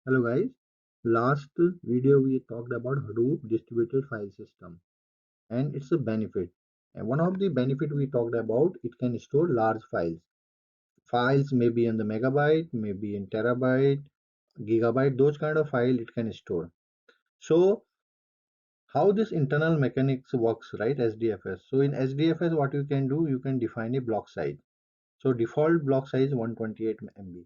Hello guys, last video we talked about Hadoop distributed file system and its a benefit. And one of the benefit we talked about, it can store large files. Files may be in the megabyte, maybe in terabyte, gigabyte, those kind of file it can store. So how this internal mechanics works, right? HDFS. So in HDFS what you can do, you can define a block size. So default block size 128 MB.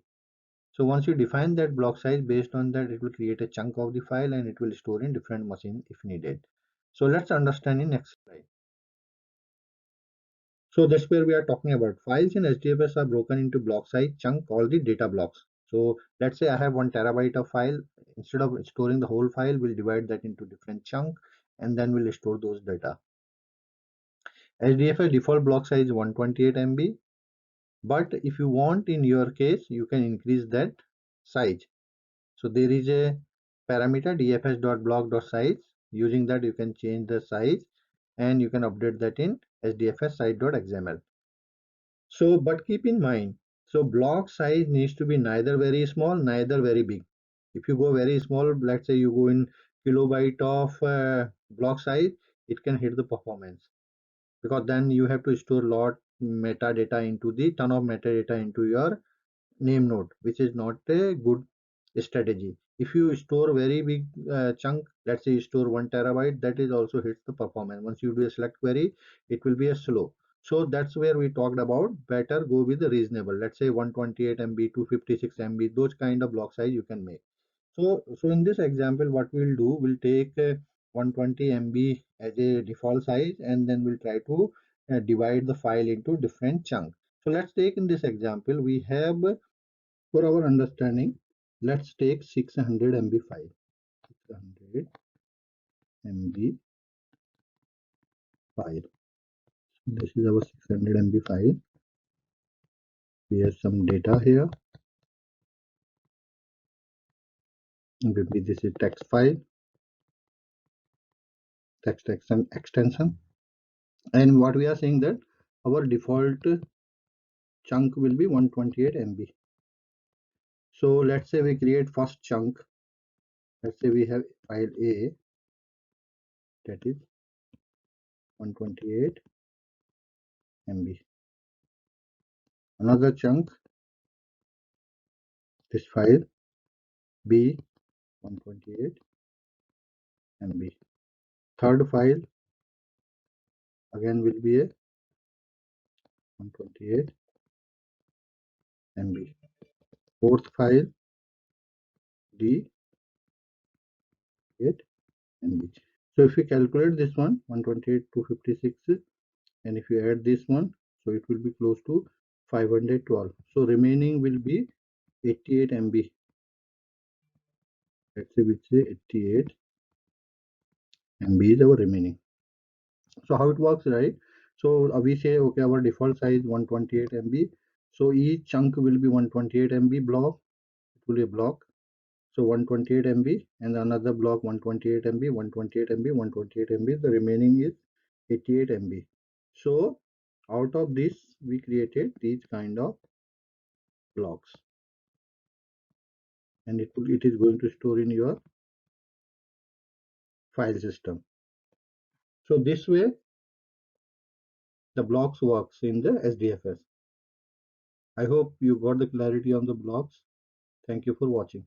So once you define that block size, based on that, it will create a chunk of the file and it will store in different machines if needed. So let's understand in next slide. So that's where we are talking about files in HDFS are broken into block size chunk called the data blocks. So let's say I have 1 TB of file. Instead of storing the whole file, we'll divide that into different chunk and then we'll store those data. HDFS default block size is 128 MB. But if you want, in your case, you can increase that size. So there is a parameter dfs.block.size. Using that, you can change the size and you can update that in hdfs site.xml. So, but keep in mind, so block size needs to be neither very small, neither very big. If you go very small, let's say you go in kilobyte of block size, it can hit the performance because then you have to store lot metadata into the ton of metadata into your name node, which is not a good strategy. If you store very big chunk, let's say you store 1 TB, that is also hits the performance. Once you do a select query, it will be a slow. So that's where we talked about better go with the reasonable. Let's say 128 MB, 256 MB, those kind of block size you can make. So in this example, what we'll do, we'll take 120 MB as a default size, and then we'll try to divide the file into different chunks. So let's take in this example, we have, for our understanding, let's take 600 MB file. 600 MB file. This is our 600 MB file. We have some data here. Maybe this is text file, text extension. And what we are saying that our default chunk will be 128 MB. So let's say we create first chunk. Let's say we have file A, that is 128 MB. Another chunk, this file B, 128 MB. Third file again will be a 128 MB. Fourth file D, 8 MB. So if you calculate this one, 128 256, and if you add this one, so it will be close to 512. So remaining will be 88 MB. Let's say we say 88 MB is our remaining. So how it works, right? So we say, okay, our default size 128 MB. So each chunk will be 128 MB block. It will be a block. So 128 MB and another block 128 MB, 128 MB, 128 MB. The remaining is 88 MB. So out of this, we created these kind of blocks, and it is going to store in your file system. So this way, the blocks works in the HDFS. I hope you got the clarity on the blocks. Thank you for watching.